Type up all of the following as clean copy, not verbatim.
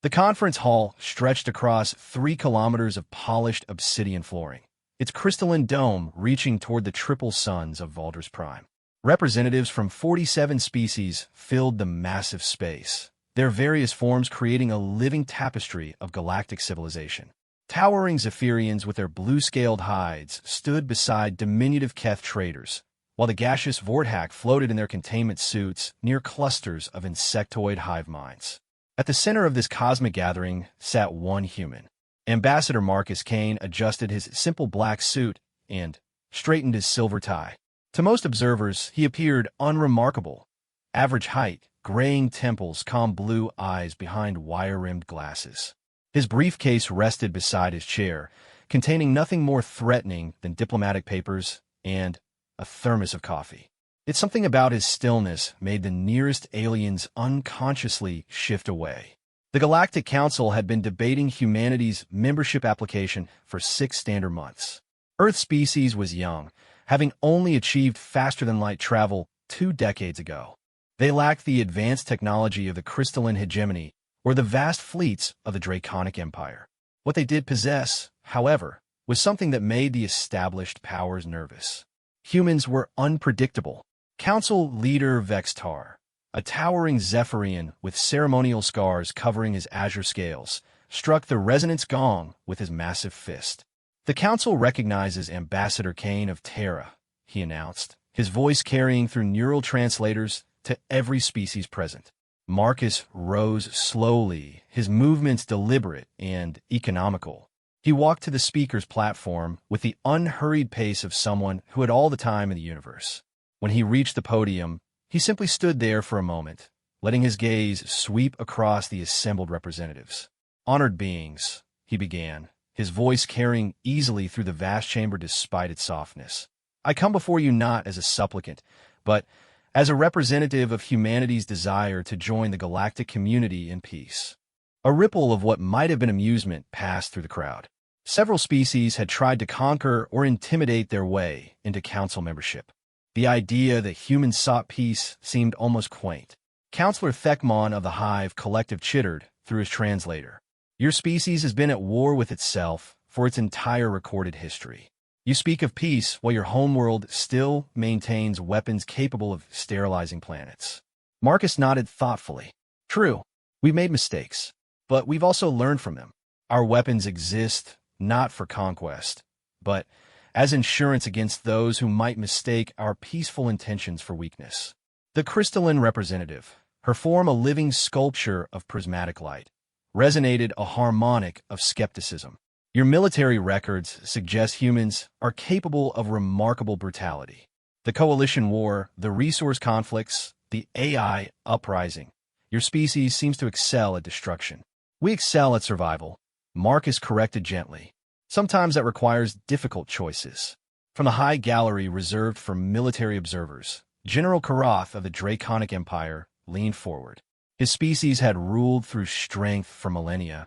The conference hall stretched across 3 kilometers of polished obsidian flooring, its crystalline dome reaching toward the triple suns of Vulder's Prime. Representatives from 47 species filled the massive space, their various forms creating a living tapestry of galactic civilization. Towering Zephyrians with their blue-scaled hides stood beside diminutive Keth traders, while the gaseous Vorthak floated in their containment suits near clusters of insectoid hive minds. At the center of this cosmic gathering sat one human. Ambassador Marcus Kane adjusted his simple black suit and straightened his silver tie. To most observers, he appeared unremarkable. Average height, graying temples, calm blue eyes behind wire-rimmed glasses. His briefcase rested beside his chair, containing nothing more threatening than diplomatic papers and a thermos of coffee. It's something about his stillness made the nearest aliens unconsciously shift away. The Galactic Council had been debating humanity's membership application for 6 standard months. Earth species was young, having only achieved faster-than-light travel 2 decades ago. They lacked the advanced technology of the crystalline hegemony or the vast fleets of the Draconic Empire. What they did possess, however, was something that made the established powers nervous. Humans were unpredictable. Council leader Vextar, a towering Zephyrian with ceremonial scars covering his azure scales, struck the resonance gong with his massive fist. The Council recognizes Ambassador Kane of Terra, he announced, his voice carrying through neural translators to every species present. Marcus rose slowly, his movements deliberate and economical. He walked to the speaker's platform with the unhurried pace of someone who had all the time in the universe. When he reached the podium, he simply stood there for a moment, letting his gaze sweep across the assembled representatives. "Honored beings," he began, his voice carrying easily through the vast chamber despite its softness. "I come before you not as a supplicant, but as a representative of humanity's desire to join the galactic community in peace." A ripple of what might have been amusement passed through the crowd. Several species had tried to conquer or intimidate their way into council membership. The idea that humans sought peace seemed almost quaint. Counselor Thekmon of the Hive Collective chittered through his translator. "Your species has been at war with itself for its entire recorded history. You speak of peace while your homeworld still maintains weapons capable of sterilizing planets." Marcus nodded thoughtfully. "True, we've made mistakes, but we've also learned from them. Our weapons exist not for conquest, but as insurance against those who might mistake our peaceful intentions for weakness." The crystalline representative, her form a living sculpture of prismatic light, resonated a harmonic of skepticism. "Your military records suggest humans are capable of remarkable brutality. The coalition war, the resource conflicts, the AI uprising. Your species seems to excel at destruction." "We excel at survival," Marcus corrected gently. "Sometimes that requires difficult choices." From the high gallery reserved for military observers, General Karath of the Draconic Empire leaned forward. His species had ruled through strength for millennia,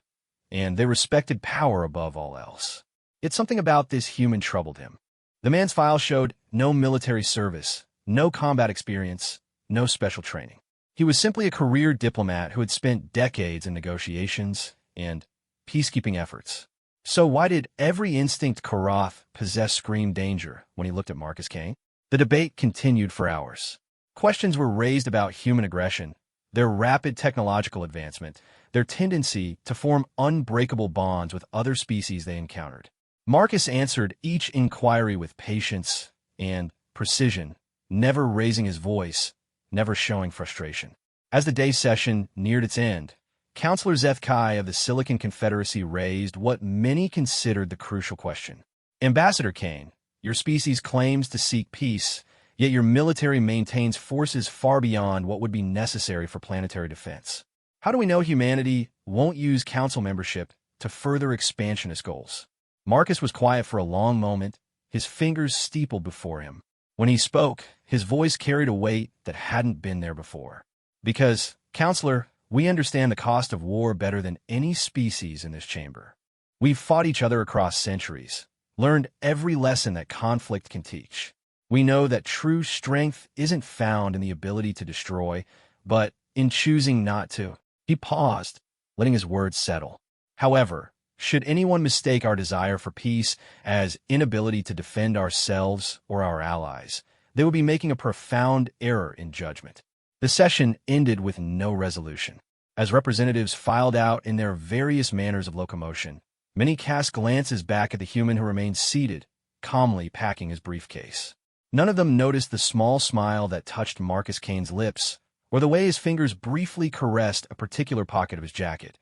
and they respected power above all else. Yet something about this human troubled him. The man's file showed no military service, no combat experience, no special training. He was simply a career diplomat who had spent decades in negotiations and peacekeeping efforts. So why did every instinct Karath possess scream danger when he looked at Marcus Kane? The debate continued for hours. Questions were raised about human aggression, their rapid technological advancement, their tendency to form unbreakable bonds with other species they encountered. Marcus answered each inquiry with patience and precision, never raising his voice, never showing frustration. As the day session neared its end, Counselor Zethkai of the Silicon Confederacy raised what many considered the crucial question. "Ambassador Kane, your species claims to seek peace, yet your military maintains forces far beyond what would be necessary for planetary defense. How do we know humanity won't use council membership to further expansionist goals?" Marcus was quiet for a long moment, his fingers steepled before him. When he spoke, his voice carried a weight that hadn't been there before. "Because, Counselor, we understand the cost of war better than any species in this chamber. We've fought each other across centuries, learned every lesson that conflict can teach. We know that true strength isn't found in the ability to destroy, but in choosing not to." He paused, letting his words settle. However, should anyone mistake our desire for peace as inability to defend ourselves or our allies, they would be making a profound error in judgment. The session ended with no resolution. As representatives filed out in their various manners of locomotion, many cast glances back at the human who remained seated, calmly packing his briefcase. None of them noticed the small smile that touched Marcus Kane's lips, or the way his fingers briefly caressed a particular pocket of his jacket,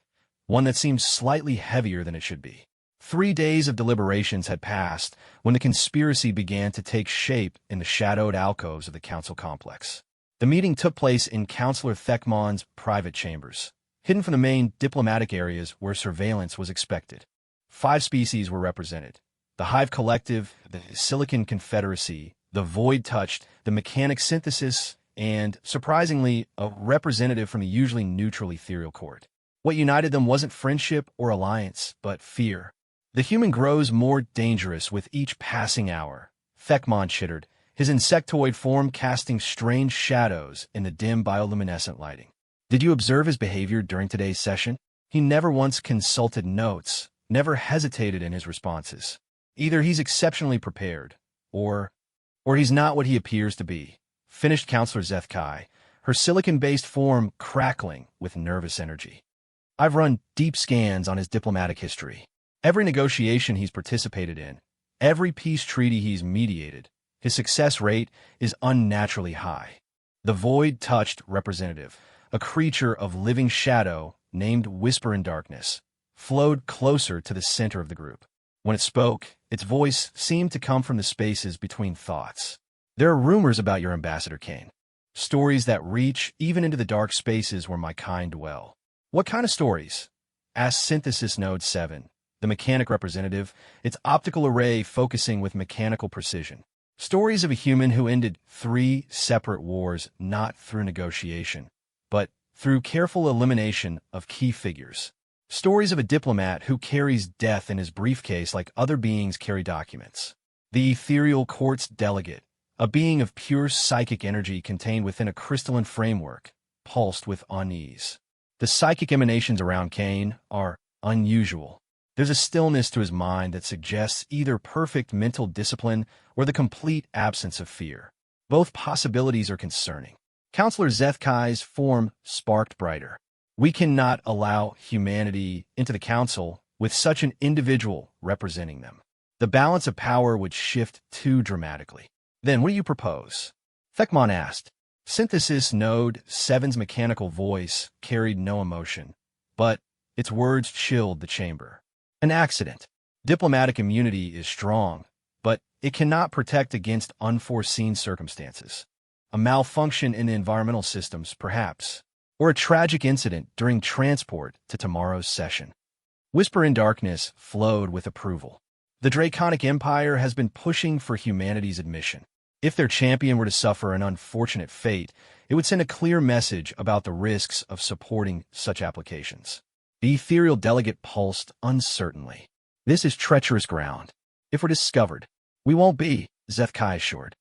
one that seemed slightly heavier than it should be. 3 days of deliberations had passed when the conspiracy began to take shape in the shadowed alcoves of the council complex. The meeting took place in Councillor Thekmon's private chambers, hidden from the main diplomatic areas where surveillance was expected. 5 species were represented: the Hive Collective, the Silicon Confederacy, the Void Touched, the Mechanic Synthesis, and, surprisingly, a representative from the usually neutral Ethereal Court. What united them wasn't friendship or alliance, but fear. The human grows more dangerous with each passing hour, Thekmon chittered, his insectoid form casting strange shadows in the dim bioluminescent lighting. Did you observe his behavior during today's session? He never once consulted notes, never hesitated in his responses. Either he's exceptionally prepared, or he's not what he appears to be, finished Counselor Zethkai, her silicon-based form crackling with nervous energy. I've run deep scans on his diplomatic history. Every negotiation he's participated in, every peace treaty he's mediated, his success rate is unnaturally high. The Void-Touched representative, a creature of living shadow named Whisper in Darkness, flowed closer to the center of the group. When it spoke, its voice seemed to come from the spaces between thoughts. There are rumors about your Ambassador Kane. Stories that reach even into the dark spaces where my kind dwell. What kind of stories? Asked Synthesis Node 7, the mechanic representative, its optical array focusing with mechanical precision. Stories of a human who ended 3 separate wars not through negotiation, but through careful elimination of key figures. Stories of a diplomat who carries death in his briefcase like other beings carry documents. The Ethereal Court's delegate, a being of pure psychic energy contained within a crystalline framework, pulsed with unease. The psychic emanations around Kane are unusual. There's a stillness to his mind that suggests either perfect mental discipline or the complete absence of fear. Both possibilities are concerning. Counselor Zethkai's form sparked brighter. We cannot allow humanity into the council with such an individual representing them. The balance of power would shift too dramatically. Then what do you propose? Thekmon asked. Synthesis Node 7's mechanical voice carried no emotion, but its words chilled the chamber. An accident. Diplomatic immunity is strong, but it cannot protect against unforeseen circumstances. A malfunction in the environmental systems, perhaps, or a tragic incident during transport to tomorrow's session. Whisper in Darkness flowed with approval. The Draconic Empire has been pushing for humanity's admission. If their champion were to suffer an unfortunate fate, it would send a clear message about the risks of supporting such applications. The ethereal delegate pulsed uncertainly. This is treacherous ground. If we're discovered, we won't be, Zethkai assured.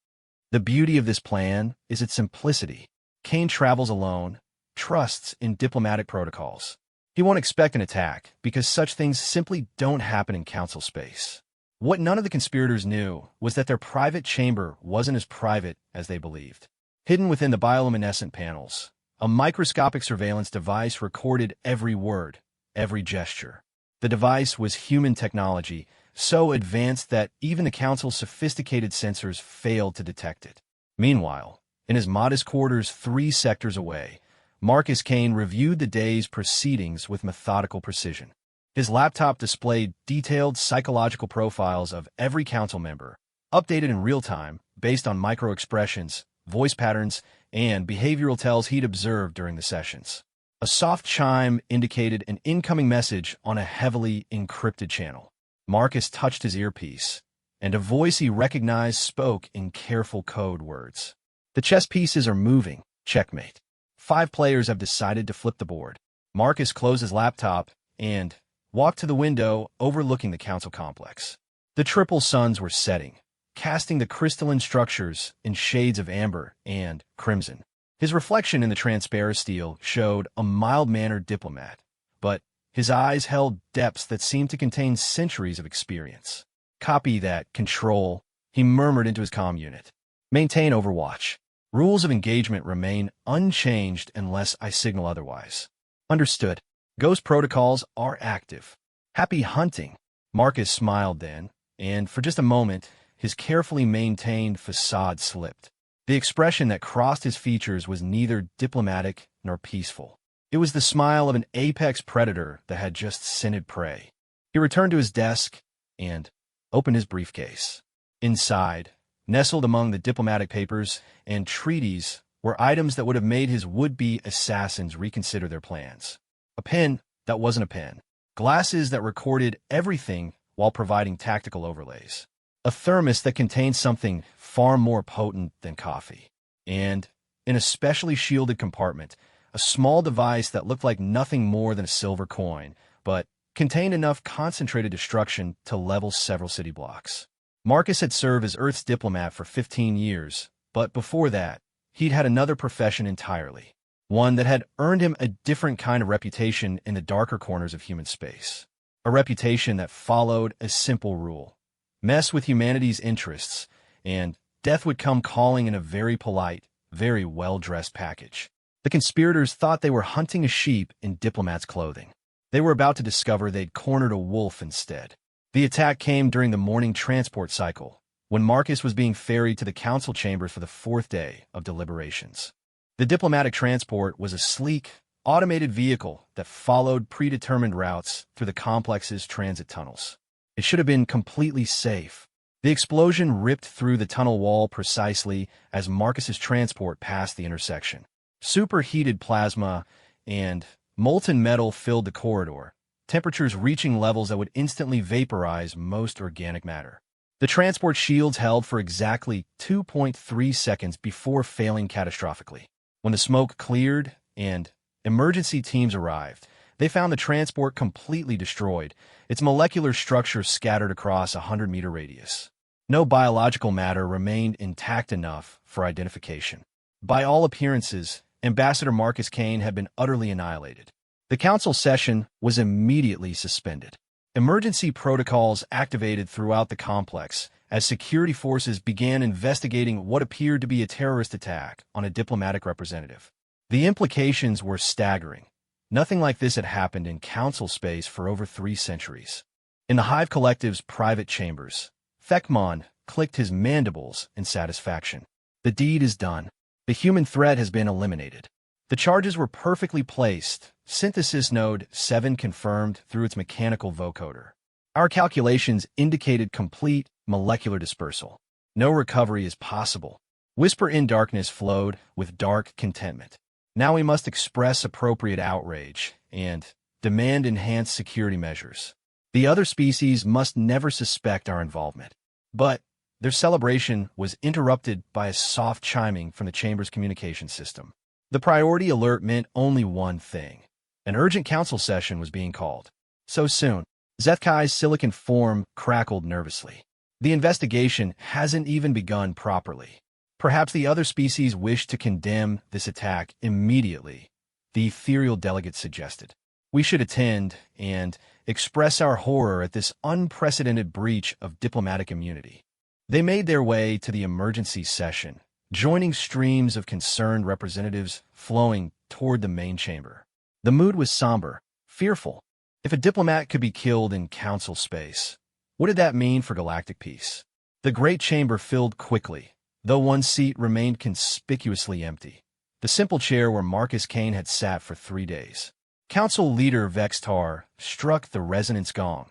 The beauty of this plan is its simplicity. Kane travels alone, trusts in diplomatic protocols. He won't expect an attack because such things simply don't happen in council space. What none of the conspirators knew was that their private chamber wasn't as private as they believed. Hidden within the bioluminescent panels, a microscopic surveillance device recorded every word, every gesture. The device was human technology, so advanced that even the council's sophisticated sensors failed to detect it. Meanwhile, in his modest quarters 3 sectors away, Marcus Kane reviewed the day's proceedings with methodical precision. His laptop displayed detailed psychological profiles of every council member, updated in real time based on micro-expressions, voice patterns, and behavioral tells he'd observed during the sessions. A soft chime indicated an incoming message on a heavily encrypted channel. Marcus touched his earpiece, and a voice he recognized spoke in careful code words. The chess pieces are moving. Checkmate. 5 players have decided to flip the board. Marcus closed his laptop and walked to the window overlooking the council complex. The triple suns were setting, casting the crystalline structures in shades of amber and crimson. His reflection in the transparent steel showed a mild-mannered diplomat, but his eyes held depths that seemed to contain centuries of experience. "Copy that, Control," he murmured into his comm unit. "Maintain Overwatch. Rules of engagement remain unchanged unless I signal otherwise." "Understood. Ghost protocols are active." "Happy hunting." Marcus smiled then, and for just a moment, his carefully maintained facade slipped. The expression that crossed his features was neither diplomatic nor peaceful. It was the smile of an apex predator that had just scented prey. He returned to his desk and opened his briefcase. Inside, nestled among the diplomatic papers and treaties, were items that would have made his would-be assassins reconsider their plans. A pen that wasn't a pen. Glasses that recorded everything while providing tactical overlays. A thermos that contained something far more potent than coffee. And, in a specially shielded compartment, a small device that looked like nothing more than a silver coin, but contained enough concentrated destruction to level several city blocks. Marcus had served as Earth's diplomat for 15 years, but before that, he'd had another profession entirely. One that had earned him a different kind of reputation in the darker corners of human space. A reputation that followed a simple rule: mess with humanity's interests, and death would come calling in a very polite, very well-dressed package. The conspirators thought they were hunting a sheep in diplomat's clothing. They were about to discover they'd cornered a wolf instead. The attack came during the morning transport cycle, when Marcus was being ferried to the council chambers for the 4th day of deliberations. The diplomatic transport was a sleek, automated vehicle that followed predetermined routes through the complex's transit tunnels. It should have been completely safe. The explosion ripped through the tunnel wall precisely as Marcus's transport passed the intersection. Superheated plasma and molten metal filled the corridor, temperatures reaching levels that would instantly vaporize most organic matter. The transport shields held for exactly 2.3 seconds before failing catastrophically. When the smoke cleared and emergency teams arrived, they found the transport completely destroyed, its molecular structure scattered across a 100-meter radius. No biological matter remained intact enough for identification. By all appearances, Ambassador Marcus Kane had been utterly annihilated. The council session was immediately suspended. Emergency protocols activated throughout the complex as security forces began investigating what appeared to be a terrorist attack on a diplomatic representative. The implications were staggering. Nothing like this had happened in council space for over 3 centuries. In the Hive Collective's private chambers, Thekmon clicked his mandibles in satisfaction. The deed is done. The human threat has been eliminated. The charges were perfectly placed. Synthesis node 7 confirmed through its mechanical vocoder. Our calculations indicated complete molecular dispersal. No recovery is possible. Whisper in Darkness flowed with dark contentment. Now we must express appropriate outrage and demand enhanced security measures. The other species must never suspect our involvement. But their celebration was interrupted by a soft chiming from the chamber's communication system. The priority alert meant only one thing. An urgent council session was being called. So soon, Zethkai's silicon form crackled nervously. The investigation hasn't even begun properly. Perhaps the other species wished to condemn this attack immediately, the ethereal delegate suggested. We should attend and express our horror at this unprecedented breach of diplomatic immunity. They made their way to the emergency session, joining streams of concerned representatives flowing toward the main chamber. The mood was somber, fearful. If a diplomat could be killed in council space, what did that mean for galactic peace? The great chamber filled quickly, though one seat remained conspicuously empty. The simple chair where Marcus Kane had sat for 3 days. Council leader Vextar struck the resonance gong,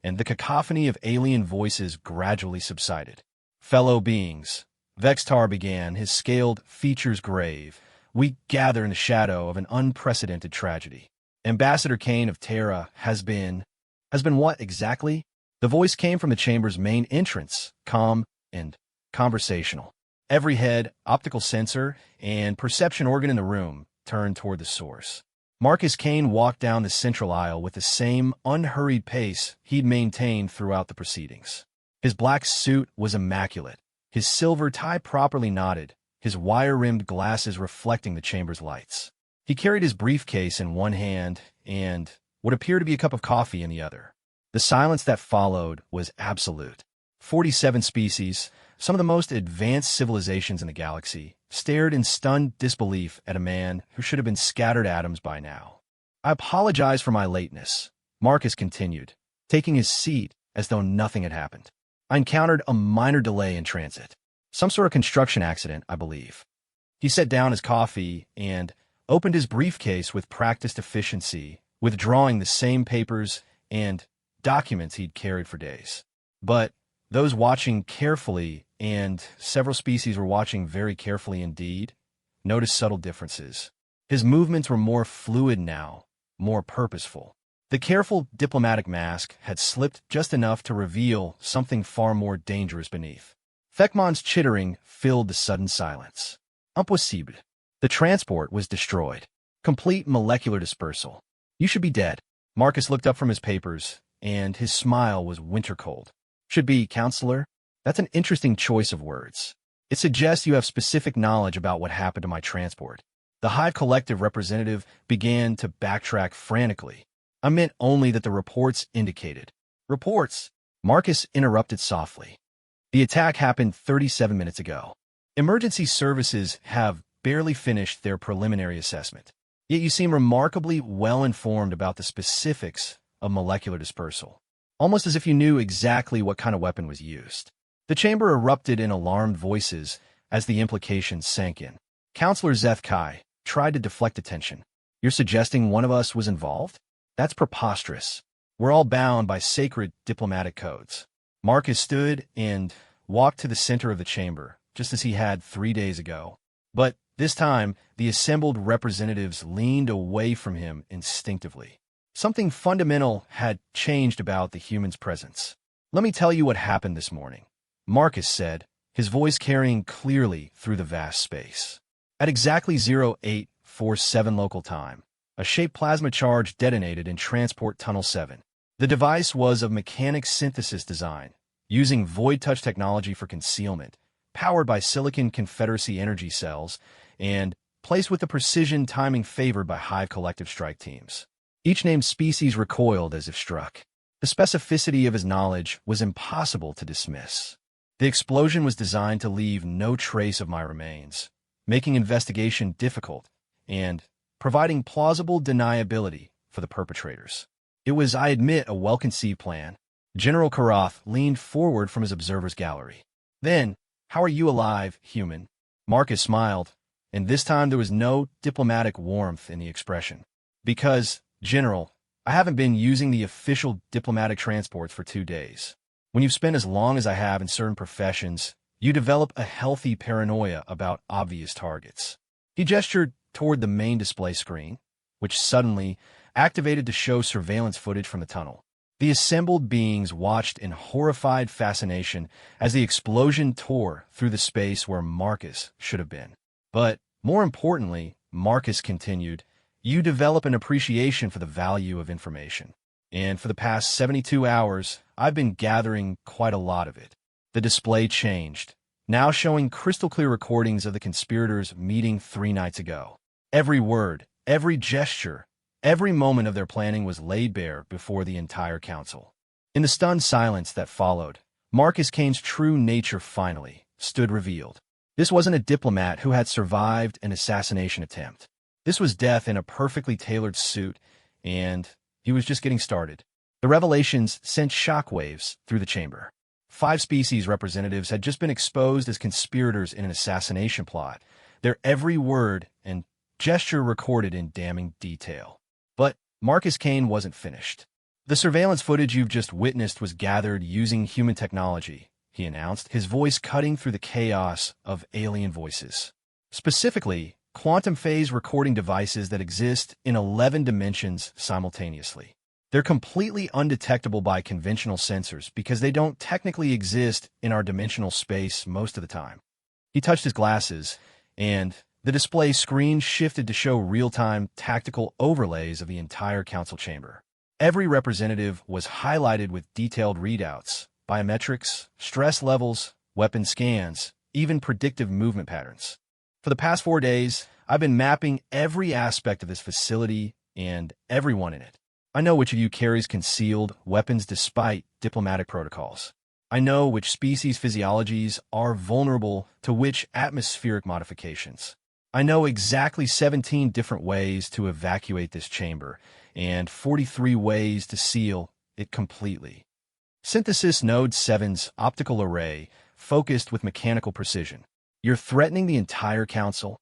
and the cacophony of alien voices gradually subsided. Fellow beings, Vextar began, his scaled features grave. We gather in the shadow of an unprecedented tragedy. Ambassador Kane of Terra has been what exactly? The voice came from the chamber's main entrance, calm and conversational. Every head, optical sensor, and perception organ in the room turned toward the source. Marcus Kane walked down the central aisle with the same unhurried pace he'd maintained throughout the proceedings. His black suit was immaculate, his silver tie properly knotted, his wire-rimmed glasses reflecting the chamber's lights. He carried his briefcase in one hand and, what appeared to be a cup of coffee in the other. The silence that followed was absolute. 47 species, some of the most advanced civilizations in the galaxy, stared in stunned disbelief at a man who should have been scattered atoms by now. I apologize for my lateness, Marcus continued, taking his seat as though nothing had happened. I encountered a minor delay in transit. Some sort of construction accident, I believe. He set down his coffee and opened his briefcase with practiced efficiency, withdrawing the same papers and documents he'd carried for days. But those watching carefully, and several species were watching very carefully indeed, noticed subtle differences. His movements were more fluid now, more purposeful. The careful diplomatic mask had slipped just enough to reveal something far more dangerous beneath. Thekmon's chittering filled the sudden silence. Impossible. The transport was destroyed. Complete molecular dispersal. You should be dead. Marcus looked up from his papers, and his smile was winter-cold. Should be, counselor? That's an interesting choice of words. It suggests you have specific knowledge about what happened to my transport. The Hive Collective representative began to backtrack frantically. I meant only that the reports indicated. Reports? Marcus interrupted softly. The attack happened 37 minutes ago. Emergency services have barely finished their preliminary assessment. Yet you seem remarkably well-informed about the specifics of molecular dispersal. Almost as if you knew exactly what kind of weapon was used. The chamber erupted in alarmed voices as the implications sank in. Counselor Zeth Kai tried to deflect attention. You're suggesting one of us was involved? That's preposterous. We're all bound by sacred diplomatic codes. Marcus stood and walked to the center of the chamber, just as he had 3 days ago. But this time, the assembled representatives leaned away from him instinctively. Something fundamental had changed about the human's presence. Let me tell you what happened this morning, Marcus said, his voice carrying clearly through the vast space. At exactly 0847 local time, a shaped plasma charge detonated in Transport Tunnel 7. The device was of mechanics synthesis design, using void touch technology for concealment, powered by Silicon Confederacy energy cells, and placed with the precision timing favored by Hive Collective strike teams. Each named species recoiled as if struck. The specificity of his knowledge was impossible to dismiss. The explosion was designed to leave no trace of my remains, making investigation difficult and providing plausible deniability for the perpetrators. It was, I admit, a well-conceived plan. General Karath leaned forward from his observer's gallery. Then, how are you alive, human? Marcus smiled, and this time there was no diplomatic warmth in the expression. Because, General, I haven't been using the official diplomatic transports for 2 days. When you've spent as long as I have in certain professions, you develop a healthy paranoia about obvious targets. He gestured toward the main display screen, which suddenly activated to show surveillance footage from the tunnel. The assembled beings watched in horrified fascination as the explosion tore through the space where Marcus should have been. But, more importantly, Marcus continued, you develop an appreciation for the value of information. And for the past 72 hours, I've been gathering quite a lot of it. The display changed, now showing crystal-clear recordings of the conspirators meeting 3 nights ago. Every word, every gesture, every moment of their planning was laid bare before the entire council. In the stunned silence that followed, Marcus Kane's true nature finally stood revealed. This wasn't a diplomat who had survived an assassination attempt. This was death in a perfectly tailored suit, and he was just getting started. The revelations sent shockwaves through the chamber. 5 species representatives had just been exposed as conspirators in an assassination plot, their every word and gesture recorded in damning detail. But Marcus Kane wasn't finished. The surveillance footage you've just witnessed was gathered using human technology, he announced, his voice cutting through the chaos of alien voices. Specifically, quantum phase recording devices that exist in 11 dimensions simultaneously. They're completely undetectable by conventional sensors because they don't technically exist in our dimensional space most of the time. He touched his glasses, and the display screen shifted to show real-time tactical overlays of the entire council chamber. Every representative was highlighted with detailed readouts, biometrics, stress levels, weapon scans, even predictive movement patterns. For the past 4 days, I've been mapping every aspect of this facility and everyone in it. I know which of you carries concealed weapons despite diplomatic protocols. I know which species' physiologies are vulnerable to which atmospheric modifications. I know exactly 17 different ways to evacuate this chamber, and 43 ways to seal it completely. Synthesis Node 7's optical array, focused with mechanical precision. You're threatening the entire council?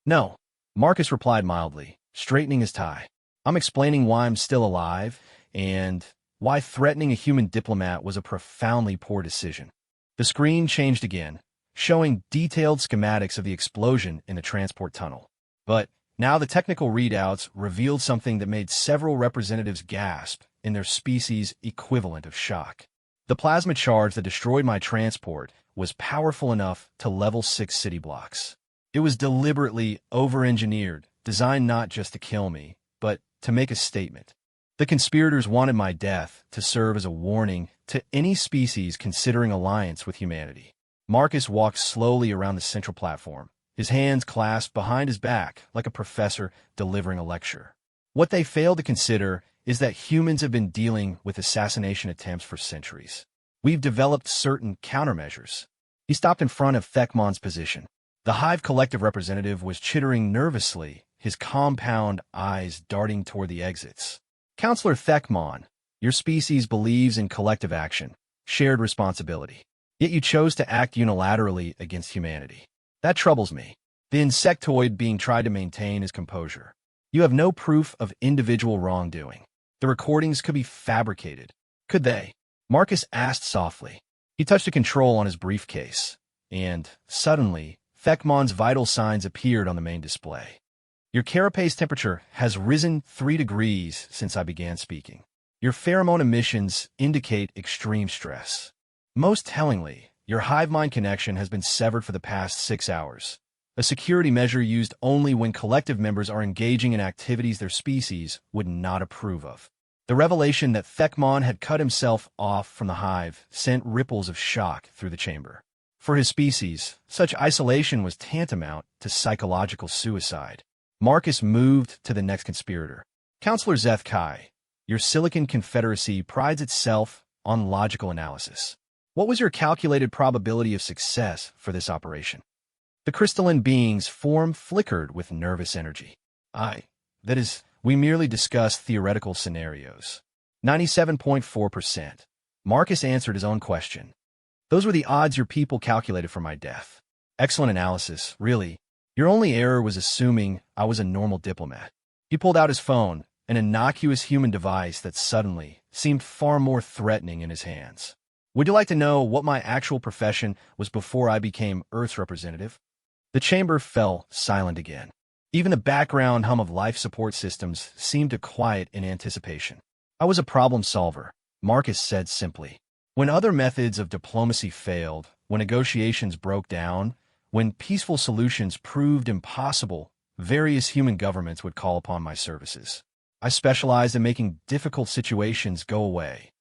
No, Marcus replied mildly, straightening his tie. I'm explaining why I'm still alive, and why threatening a human diplomat was a profoundly poor decision. The screen changed again, showing detailed schematics of the explosion in the transport tunnel. But now the technical readouts revealed something that made several representatives gasp in their species' equivalent of shock. The plasma charge that destroyed my transport was powerful enough to level 6 city blocks. It was deliberately over-engineered, designed not just to kill me, but to make a statement. The conspirators wanted my death to serve as a warning to any species considering alliance with humanity. Marcus walked slowly around the central platform, his hands clasped behind his back like a professor delivering a lecture. What they failed to consider is that humans have been dealing with assassination attempts for centuries. We've developed certain countermeasures. He stopped in front of Thekmon's position. The Hive Collective representative was chittering nervously, his compound eyes darting toward the exits. Counselor Thekmon, your species believes in collective action, shared responsibility. Yet you chose to act unilaterally against humanity. That troubles me. The insectoid being tried to maintain his composure. You have no proof of individual wrongdoing. The recordings could be fabricated. Could they? Marcus asked softly. He touched a control on his briefcase, and, suddenly, Thekmon's vital signs appeared on the main display. Your carapace temperature has risen 3 degrees since I began speaking. Your pheromone emissions indicate extreme stress. Most tellingly, your hive mind connection has been severed for the past 6 hours, a security measure used only when collective members are engaging in activities their species would not approve of. The revelation that Thekmon had cut himself off from the hive sent ripples of shock through the chamber. For his species, such isolation was tantamount to psychological suicide. Marcus moved to the next conspirator. Counselor Zeth Kai, your Silicon Confederacy prides itself on logical analysis. What was your calculated probability of success for this operation? The crystalline being's form flickered with nervous energy. That is, we merely discussed theoretical scenarios. 97.4%. Marcus answered his own question. Those were the odds your people calculated for my death. Excellent analysis, really. Your only error was assuming I was a normal diplomat. He pulled out his phone, an innocuous human device that suddenly seemed far more threatening in his hands. Would you like to know what my actual profession was before I became Earth's representative? The chamber fell silent again. Even the background hum of life support systems seemed to quiet in anticipation. I was a problem solver, Marcus said simply. When other methods of diplomacy failed, when negotiations broke down, when peaceful solutions proved impossible, various human governments would call upon my services. I specialized in making difficult situations go away.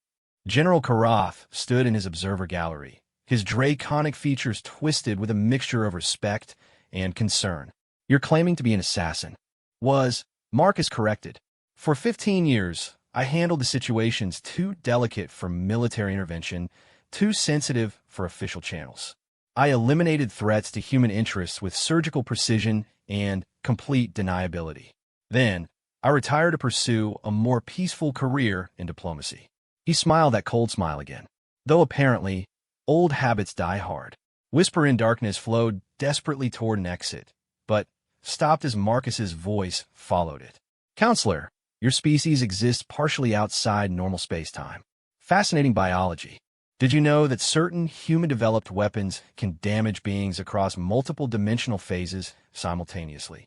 General Karath stood in his observer gallery, his draconic features twisted with a mixture of respect and concern. You're claiming to be an assassin. Marcus corrected. For 15 years, I handled the situations too delicate for military intervention, too sensitive for official channels. I eliminated threats to human interests with surgical precision and complete deniability. Then, I retired to pursue a more peaceful career in diplomacy. He smiled that cold smile again. Though apparently, old habits die hard. Whisper in darkness flowed desperately toward an exit, but stopped as Marcus's voice followed it. Counselor, your species exists partially outside normal space-time. Fascinating biology. Did you know that certain human-developed weapons can damage beings across multiple dimensional phases simultaneously?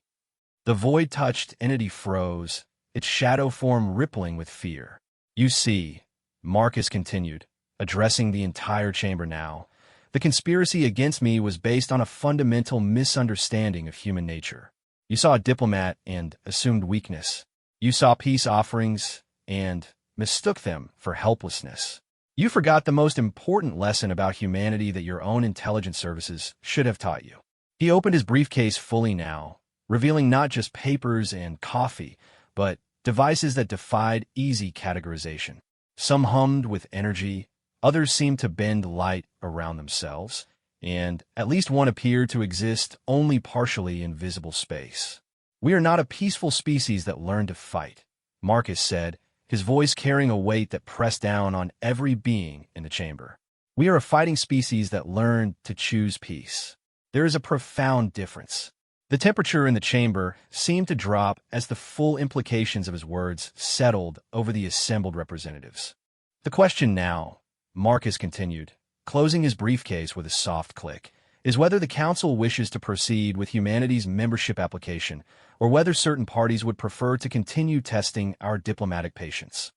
The void-touched entity froze, its shadow form rippling with fear. You see, Marcus continued, addressing the entire chamber now, the conspiracy against me was based on a fundamental misunderstanding of human nature. You saw a diplomat and assumed weakness. You saw peace offerings and mistook them for helplessness. You forgot the most important lesson about humanity that your own intelligence services should have taught you. He opened his briefcase fully now, revealing not just papers and coffee, but devices that defied easy categorization. Some hummed with energy, others seemed to bend light around themselves, and at least one appeared to exist only partially in visible space. "We are not a peaceful species that learned to fight," Marcus said, his voice carrying a weight that pressed down on every being in the chamber. "We are a fighting species that learned to choose peace. There is a profound difference." The temperature in the chamber seemed to drop as the full implications of his words settled over the assembled representatives. "The question now," Marcus continued, closing his briefcase with a soft click, "is whether the Council wishes to proceed with humanity's membership application, or whether certain parties would prefer to continue testing our diplomatic patience."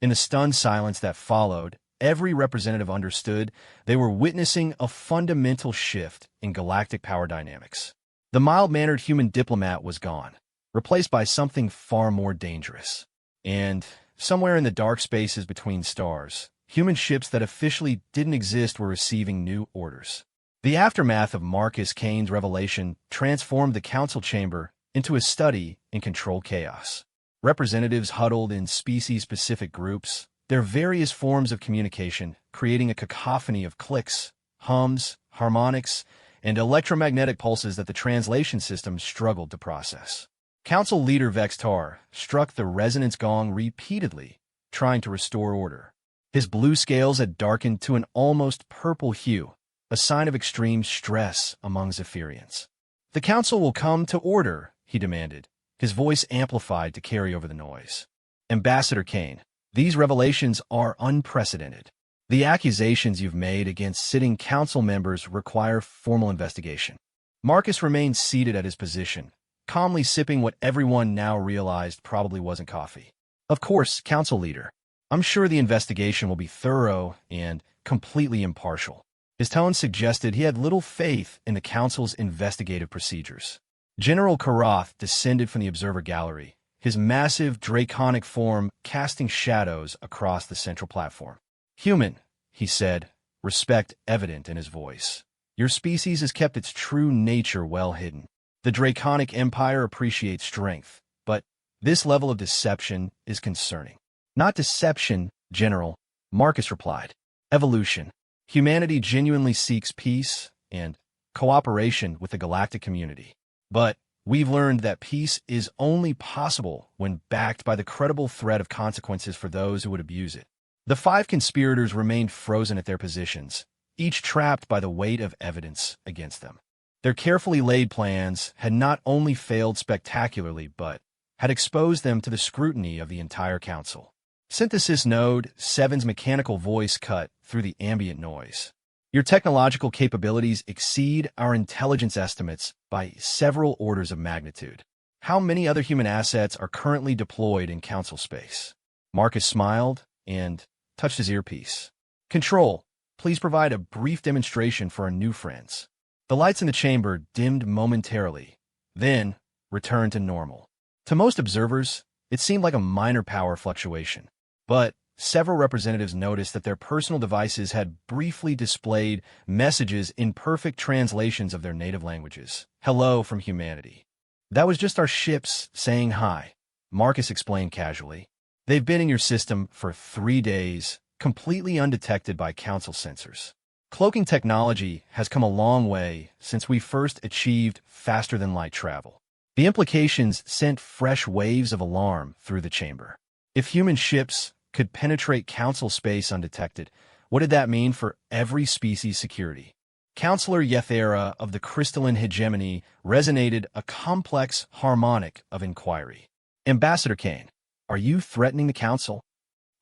In the stunned silence that followed, every representative understood they were witnessing a fundamental shift in galactic power dynamics. The mild-mannered human diplomat was gone, replaced by something far more dangerous. And somewhere in the dark spaces between stars, human ships that officially didn't exist were receiving new orders. The aftermath of Marcus Kane's revelation transformed the council chamber into a study in controlled chaos. Representatives huddled in species-specific groups, their various forms of communication creating a cacophony of clicks, hums, harmonics, and electromagnetic pulses that the translation system struggled to process. Council leader Vextar struck the resonance gong repeatedly, trying to restore order. His blue scales had darkened to an almost purple hue, a sign of extreme stress among Zephyrians. "The council will come to order," he demanded, his voice amplified to carry over the noise. "Ambassador Kane, these revelations are unprecedented. The accusations you've made against sitting council members require formal investigation." Marcus remained seated at his position, calmly sipping what everyone now realized probably wasn't coffee. "Of course, council leader. I'm sure the investigation will be thorough and completely impartial." His tone suggested he had little faith in the council's investigative procedures. General Karath descended from the observer gallery, his massive draconic form casting shadows across the central platform. "Human," he said, respect evident in his voice. "Your species has kept its true nature well hidden. The Draconic Empire appreciates strength, but this level of deception is concerning." "Not deception, General," Marcus replied. "Evolution. Humanity genuinely seeks peace and cooperation with the galactic community. But we've learned that peace is only possible when backed by the credible threat of consequences for those who would abuse it." The 5 conspirators remained frozen at their positions, each trapped by the weight of evidence against them. Their carefully laid plans had not only failed spectacularly, but had exposed them to the scrutiny of the entire council. Synthesis Node 7's mechanical voice cut through the ambient noise. "Your technological capabilities exceed our intelligence estimates by several orders of magnitude. How many other human assets are currently deployed in council space?" Marcus smiled and touched his earpiece. "Control, please provide a brief demonstration for our new friends." The lights in the chamber dimmed momentarily, then returned to normal. To most observers, it seemed like a minor power fluctuation, but several representatives noticed that their personal devices had briefly displayed messages in perfect translations of their native languages. "Hello from humanity." "That was just our ships saying hi," Marcus explained casually. "They've been in your system for 3 days, completely undetected by council sensors. Cloaking technology has come a long way since we first achieved faster-than-light travel." The implications sent fresh waves of alarm through the chamber. If human ships could penetrate council space undetected, what did that mean for every species' security? Counselor Yethera of the crystalline hegemony resonated a complex harmonic of inquiry. "Ambassador Kane, are you threatening the council?"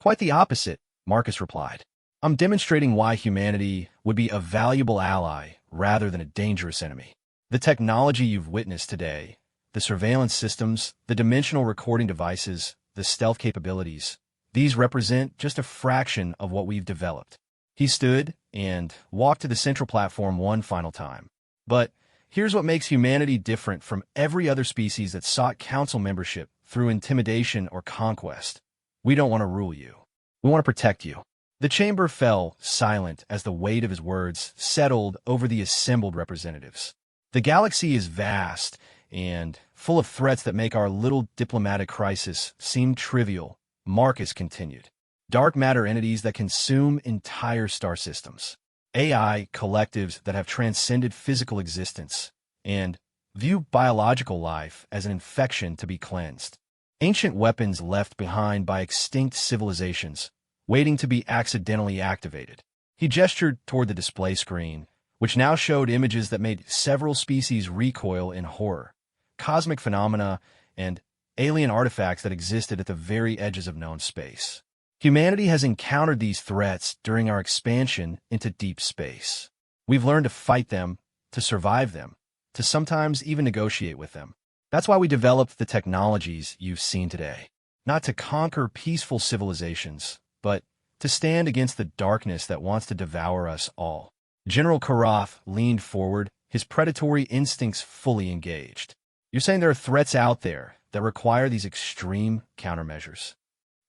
"Quite the opposite," Marcus replied. "I'm demonstrating why humanity would be a valuable ally rather than a dangerous enemy. The technology you've witnessed today, the surveillance systems, the dimensional recording devices, the stealth capabilities, these represent just a fraction of what we've developed." He stood and walked to the central platform one final time. "But here's what makes humanity different from every other species that sought council membership through intimidation or conquest. We don't want to rule you. We want to protect you." The chamber fell silent as the weight of his words settled over the assembled representatives. "The galaxy is vast, and full of threats that make our little diplomatic crisis seem trivial, Marcus continued. Dark matter entities that consume entire star systems. AI collectives that have transcended physical existence and view biological life as an infection to be cleansed. Ancient weapons left behind by extinct civilizations, waiting to be accidentally activated. He gestured toward the display screen, which now showed images that made several species recoil in horror, cosmic phenomena, and alien artifacts that existed at the very edges of known space. Humanity has encountered these threats during our expansion into deep space. We've learned to fight them, to survive them, to sometimes even negotiate with them. That's why we developed the technologies you've seen today. Not to conquer peaceful civilizations, but to stand against the darkness that wants to devour us all. General Karath leaned forward, his predatory instincts fully engaged. You're saying there are threats out there that require these extreme countermeasures.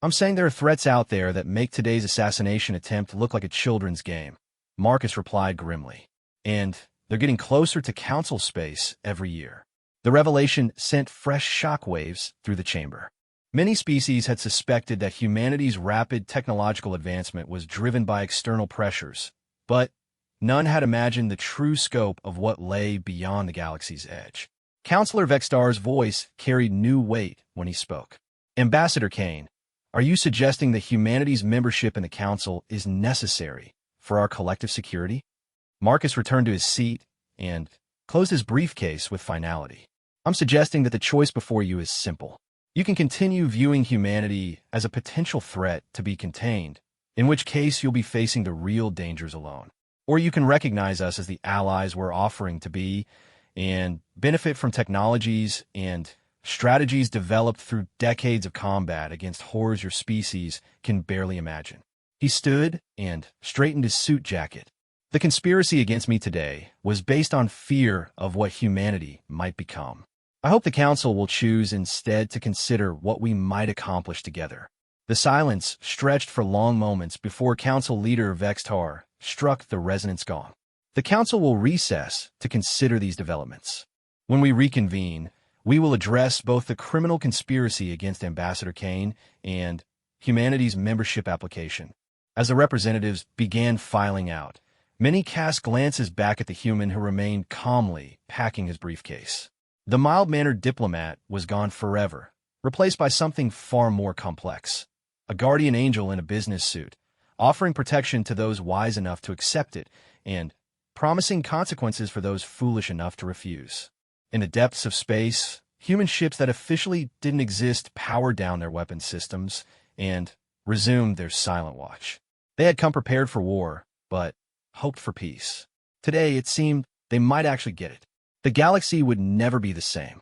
I'm saying there are threats out there that make today's assassination attempt look like a children's game, Marcus replied grimly. And they're getting closer to council space every year. The revelation sent fresh shockwaves through the chamber. Many species had suspected that humanity's rapid technological advancement was driven by external pressures, but none had imagined the true scope of what lay beyond the galaxy's edge. Counselor Vextar's voice carried new weight when he spoke. Ambassador Kane, are you suggesting that humanity's membership in the Council is necessary for our collective security? Marcus returned to his seat and closed his briefcase with finality. I'm suggesting that the choice before you is simple. You can continue viewing humanity as a potential threat to be contained, in which case you'll be facing the real dangers alone. Or you can recognize us as the allies we're offering to be and benefit from technologies and strategies developed through decades of combat against horrors your species can barely imagine. He stood and straightened his suit jacket. The conspiracy against me today was based on fear of what humanity might become. I hope the Council will choose instead to consider what we might accomplish together. The silence stretched for long moments before Council Leader Vextar struck the resonance gong. The Council will recess to consider these developments. When we reconvene, we will address both the criminal conspiracy against Ambassador Kane and humanity's membership application. As the representatives began filing out, many cast glances back at the human who remained calmly packing his briefcase. The mild-mannered diplomat was gone forever, replaced by something far more complex. A guardian angel in a business suit, offering protection to those wise enough to accept it and promising consequences for those foolish enough to refuse. In the depths of space, human ships that officially didn't exist powered down their weapon systems and resumed their silent watch. They had come prepared for war, but hoped for peace. Today, it seemed they might actually get it. The galaxy would never be the same.